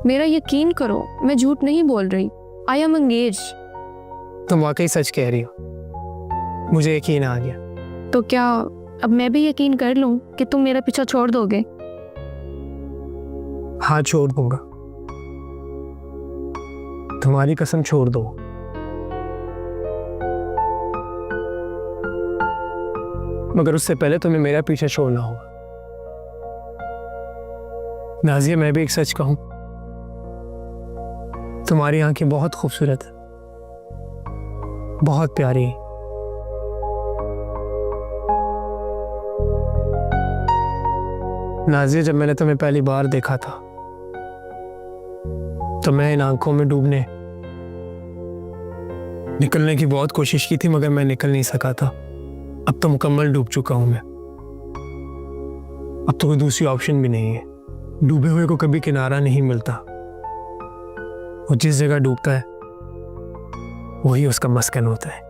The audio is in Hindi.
मेरा यकीन करो, मैं झूठ नहीं बोल रही। I am engage. तुम वाकई सच कह रही हो, मुझे यकीन आ गया। तो क्या अब मैं भी यकीन कर लूं कि तुम मेरा पीछा छोड़ दोगे? हाँ, छोड़ दूंगा। तुम्हारी कसम छोड़ दो। मगर उससे पहले तुम्हें मेरा पीछा छोड़ना होगा। नाजिया, मैं भी एक सच कहूं, तुम्हारी आंखें बहुत खूबसूरत है, बहुत प्यारी। नाजिया, जब मैंने तुम्हें पहली बार देखा था तो मैं इन आंखों में डूबने निकलने की बहुत कोशिश की थी, मगर मैं निकल नहीं सका था। अब तो मुकम्मल डूब चुका हूं मैं। अब तो कोई दूसरी ऑप्शन भी नहीं है। डूबे हुए को कभी किनारा नहीं मिलता, वो जिस जगह डूबता है वही उसका मस्कन होता है।